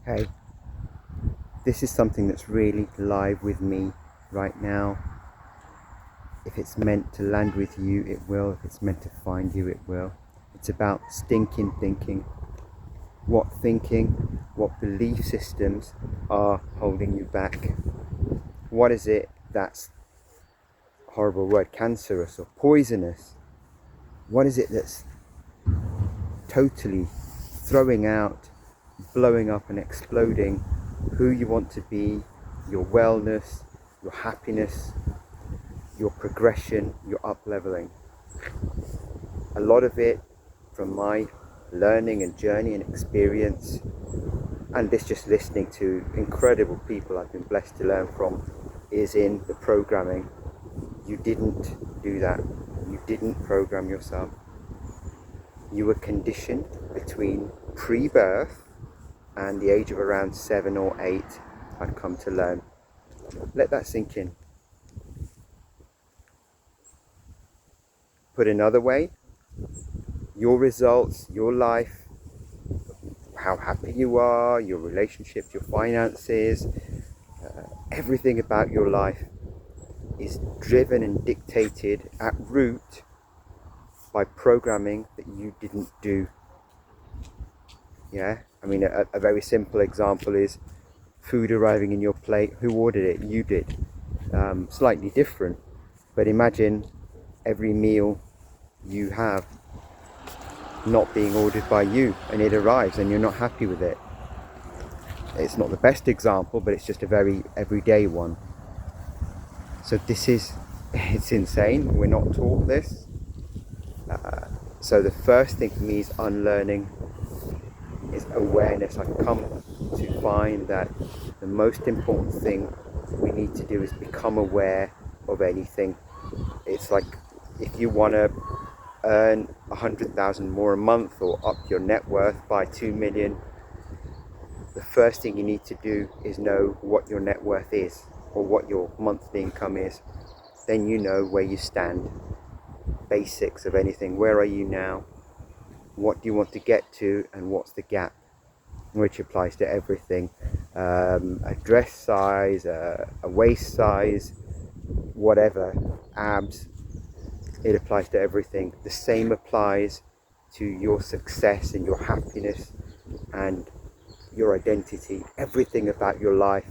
Hey, this is something that's really live with me right now. If it's meant to land with you, it will. If it's meant to find you, it will. It's about stinking thinking. What belief systems are holding you back? What is it that's, horrible word, cancerous or poisonous? What is it that's totally throwing out, blowing up and exploding who you want to be, your wellness, your happiness, your progression, your up-leveling? A lot of it, from my learning and journey and experience, and this just listening to incredible people I've been blessed to learn from, is in the programming. You didn't do that. You didn't program yourself. You were conditioned between pre-birth and the age of around 7 or 8, I'd come to learn. Let that sink in. Put another way, your results, your life, how happy you are, your relationships, your finances, everything about your life is driven and dictated at root by programming that you didn't do. Yeah, I mean, a very simple example is food arriving in your plate. Who ordered it? You did. Slightly different, but imagine every meal you have not being ordered by you, and it arrives and you're not happy with it. It's not the best example, but it's just a very everyday one. So it's insane. We're not taught this. So the first thing for me is unlearning, is awareness. I've come to find that the most important thing we need to do is become aware of anything. It's like if you want to earn 100,000 more a month or up your net worth by 2 million, the first thing you need to do is know what your net worth is or what your monthly income is. Then you know where you stand. Basics of anything. Where are you now? What do you want to get to, and what's the gap? Which applies to everything. A dress size, a waist size, whatever, abs. It applies to everything. The same applies to your success and your happiness and your identity, everything about your life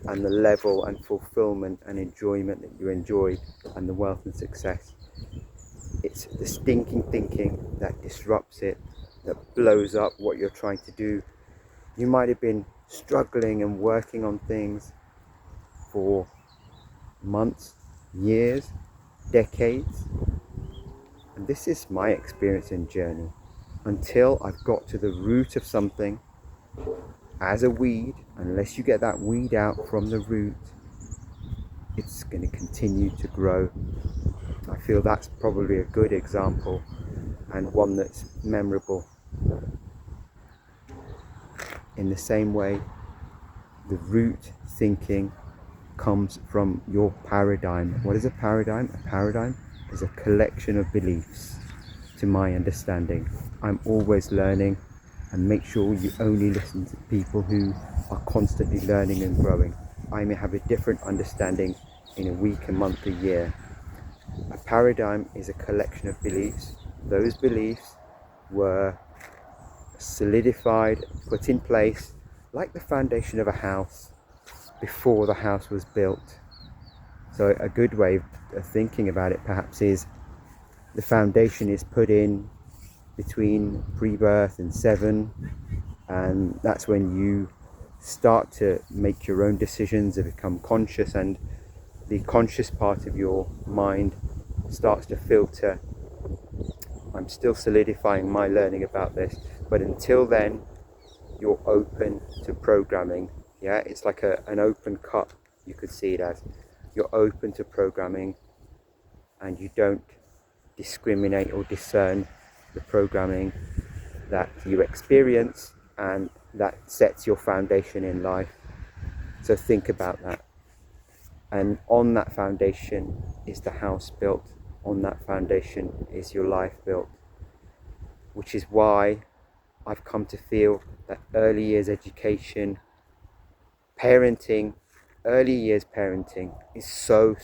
and the level and fulfillment and enjoyment that you enjoy and the wealth and success. It's the stinking thinking that disrupts it, that blows up what you're trying to do. You might have been struggling and working on things for months, years, decades. And this is my experience and journey. Until I've got to the root of something, as a weed, unless you get that weed out from the root, it's going to continue to grow. I feel that's probably a good example and one that's memorable. In the same way, the root thinking comes from your paradigm. What is a paradigm? A paradigm is a collection of beliefs, to my understanding. I'm always learning, and make sure you only listen to people who are constantly learning and growing. I may have a different understanding in a week, a month, a year. A paradigm is a collection of beliefs. Those beliefs were solidified, put in place, like the foundation of a house before the house was built. So a good way of thinking about it perhaps is the foundation is put in between pre-birth and 7, and that's when you start to make your own decisions and become conscious, and the conscious part of your mind starts to filter. I'm still solidifying my learning about this, but until then you're open to programming. Yeah, it's like an open cup, you could see it as. You're open to programming, and you don't discriminate or discern the programming that you experience, and that sets your foundation in life. So think about that. And on that foundation is the house built. On that foundation is your life built. Which is why I've come to feel that early years education, parenting, early years parenting is so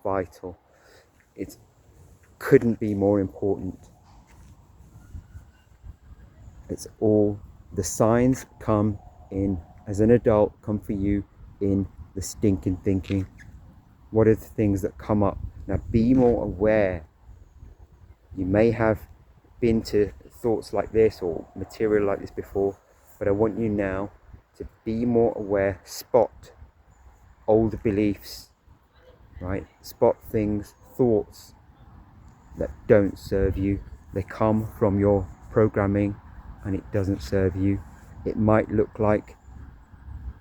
vital. It couldn't be more important. It's all, the signs come in, as an adult, come for you in the stinking thinking. What are the things that come up? Now be more aware. You may have been to thoughts like this or material like this before, but I want you now to be more aware. Spot old beliefs, right? Spot things, thoughts that don't serve you. They come from your programming and it doesn't serve you. It might look like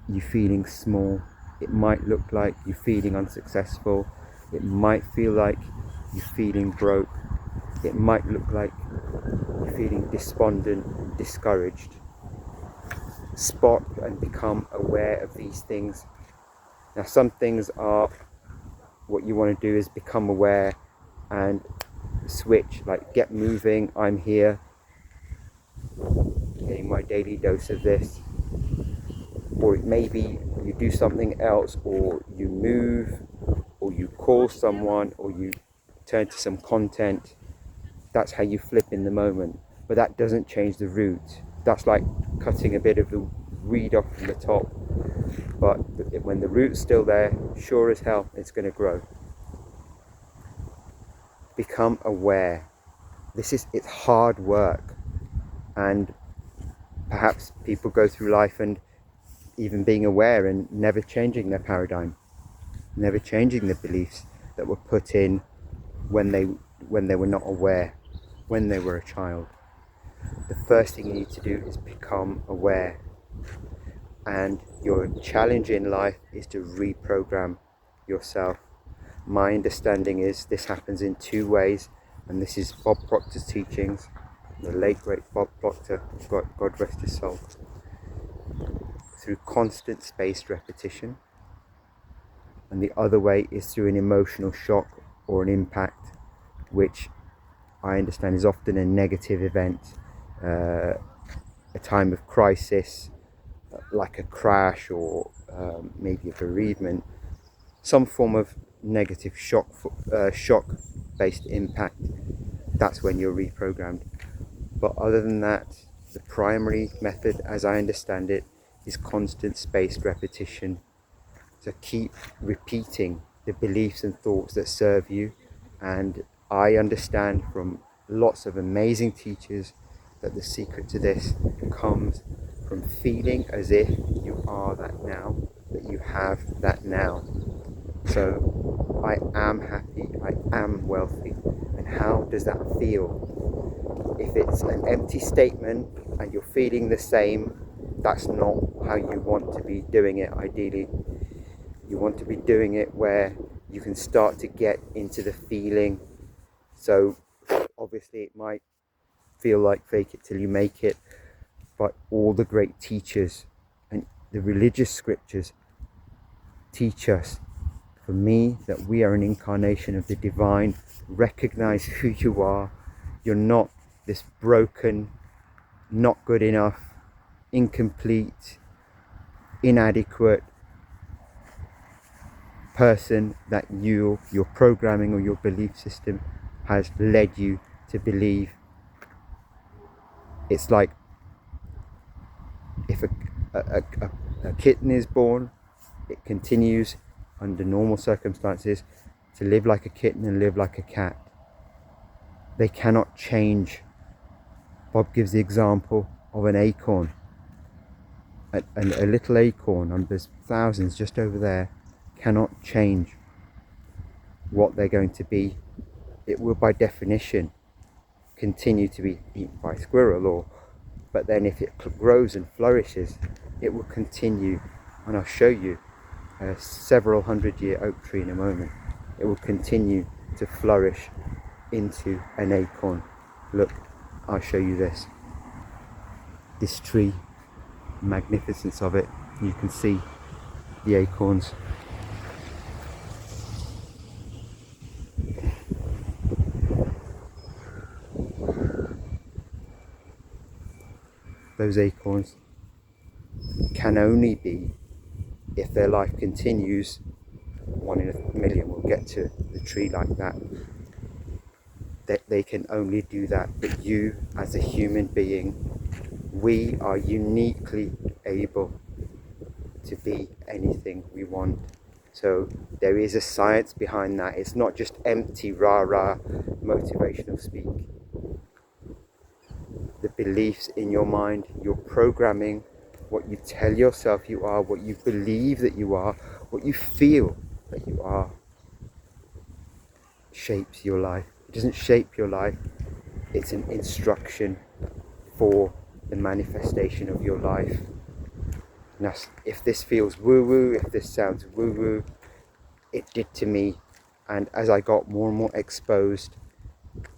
you feeling small. It might look like you feeling unsuccessful. It might feel like you feeling broke. It might look like you're feeling despondent and discouraged. Spot and become aware of these things. Now some things are, what you want to do is become aware and switch, like get moving, I'm here, getting my daily dose of this. Or maybe you do something else, or you move, or you call someone, or you turn to some content. That's how you flip in the moment, but that doesn't change the root. That's like cutting a bit of the weed off from the top, but when the root's still there, sure as hell it's going to grow. Become aware. It's hard work, and perhaps people go through life and even being aware and never changing their paradigm, never changing the beliefs that were put in when they were not aware, when they were a child. The first thing you need to do is become aware, and your challenge in life is to reprogram yourself. My understanding is this happens in two ways, and this is Bob Proctor's teachings, the late great Bob Proctor, God rest his soul. Through constant spaced repetition, and the other way is through an emotional shock or an impact, which I understand is often a negative event, a time of crisis, like a crash or maybe a bereavement, some form of negative shock based impact. That's when you're reprogrammed. But other than that, the primary method, as I understand it, is constant spaced repetition. So keep repeating the beliefs and thoughts that serve you. And I understand from lots of amazing teachers that the secret to this comes from feeling as if you are that now, that you have that now. So I am happy, I am wealthy. And how does that feel? If it's an empty statement and you're feeling the same, that's not how you want to be doing it. Ideally, you want to be doing it where you can start to get into the feeling. So obviously it might feel like fake it till you make it, but all the great teachers and the religious scriptures teach us, for me, that we are an incarnation of the divine. Recognize who you are. You're not this broken, not good enough, incomplete, inadequate person that your programming or your belief system has led you to believe. It's like if a kitten is born, it continues under normal circumstances to live like a kitten and live like a cat. They cannot change. Bob gives the example of an acorn. A little acorn, and there's thousands just over there, cannot change what they're going to be. It will by definition continue to be eaten by a squirrel, but then if it grows and flourishes, it will continue. And I'll show you a several 100-year oak tree in a moment. It will continue to flourish into an acorn. Look, I'll show you this tree, magnificence of it. You can see the acorns. those acorns can only be, if their life continues, 1 in 1,000,000 will get to the tree like that. That they can only do that. But you, as a human being, we are uniquely able to be anything we want. So there is a science behind that. It's not just empty rah-rah motivational speak. The beliefs in your mind, your programming, what you tell yourself you are, what you believe that you are, what you feel that you are, shapes your life. It doesn't shape your life, it's an instruction for the manifestation of your life. Now, if this feels woo-woo, if this sounds woo-woo, it did to me. And as I got more and more exposed,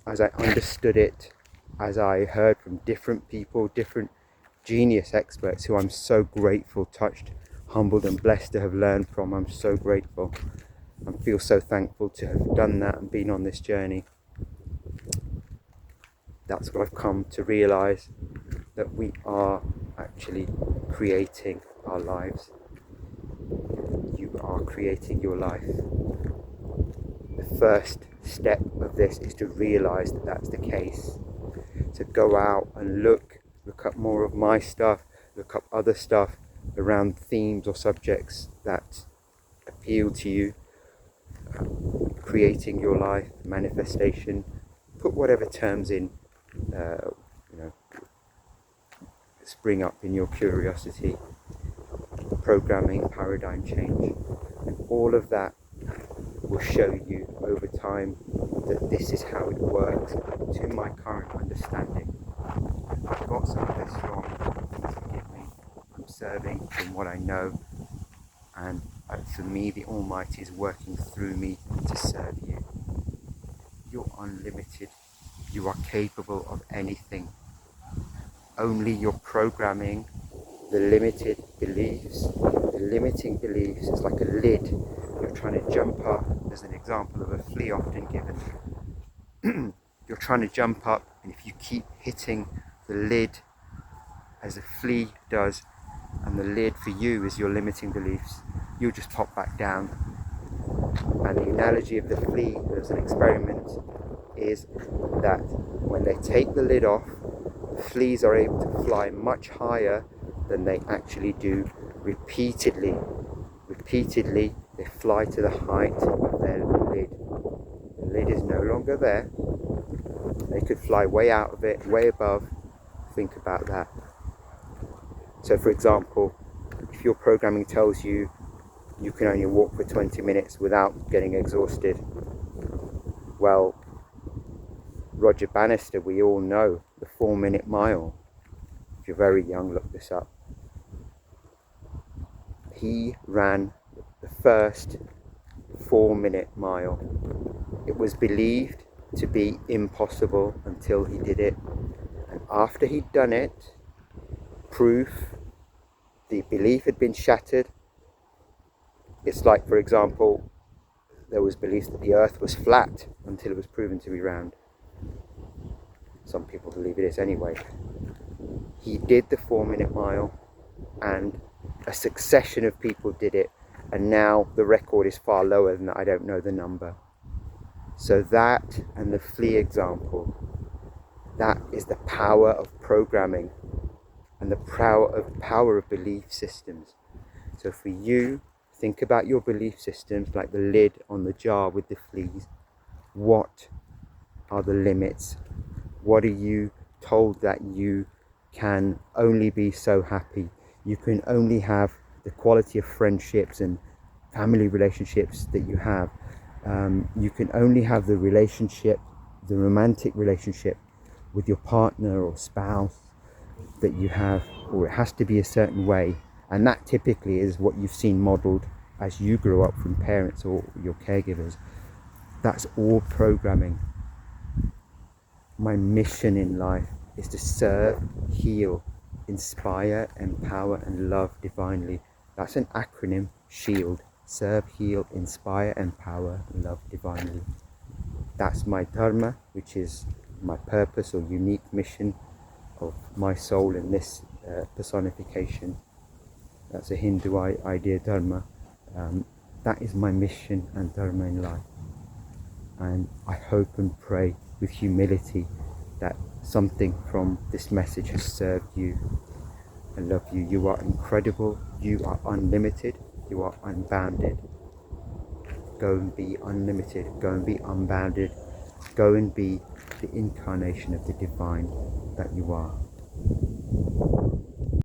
as I understood it, as I heard from different people, different genius experts who I'm so grateful, touched, humbled and blessed to have learned from, I'm so grateful. I feel so thankful to have done that and been on this journey. That's what I've come to realise, that we are actually creating our lives. You are creating your life. The first step of this is to realise that that's the case. To go out and look up more of my stuff, look up other stuff around themes or subjects that appeal to you. Creating your life, manifestation, put whatever terms in, spring up in your curiosity, programming, paradigm change, and all of that will show you over time that this is how it works to my current understanding. I've got some of this wrong, please forgive me. I'm serving from what I know, and for me the Almighty is working through me to serve you. You're unlimited. You are capable of anything. Only your programming, the limited beliefs, the limiting beliefs, is like a lid. You're trying to jump up. There's an example of a flea often given. You're trying to jump up, and if you keep hitting the lid as a flea does, and the lid for you is your limiting beliefs, you'll just pop back down. And the analogy of the flea as an experiment is that when they take the lid off, fleas are able to fly much higher than they actually do repeatedly. Repeatedly, they fly to the height of their lid. The lid is no longer there. They could fly way out of it, way above. Think about that. So for example, if your programming tells you you can only walk for 20 minutes without getting exhausted, well, Roger Bannister, we all know, the 4-minute mile. If you're very young, look this up. He ran the first 4-minute mile. It was believed to be impossible until he did it. And after he'd done it, proof, the belief had been shattered. It's like, for example, there was belief that the earth was flat until it was proven to be round. Some people believe it is anyway. He did the 4-minute mile, and a succession of people did it, and now the record is far lower than that. I don't know the number. So that and the flea example, that is the power of programming and the power of belief systems. So for you, think about your belief systems like the lid on the jar with the fleas. What are the limits? What are you told that you can only be so happy? You can only have the quality of friendships and family relationships that you have. You can only have the relationship, the romantic relationship with your partner or spouse that you have, or it has to be a certain way. And that typically is what you've seen modeled as you grew up from parents or your caregivers. That's all programming. My mission in life is to serve, heal, inspire, empower, and love divinely. That's an acronym, SHIELD. Serve, heal, inspire, empower, love divinely. That's my dharma, which is my purpose or unique mission of my soul in this personification. That's a Hindu idea, dharma. That is my mission and dharma in life. And I hope and pray with humility that something from this message has served you. I love you. You are incredible. You are unlimited. You are unbounded. Go and be unlimited. Go and be unbounded. Go and be the incarnation of the divine that you are.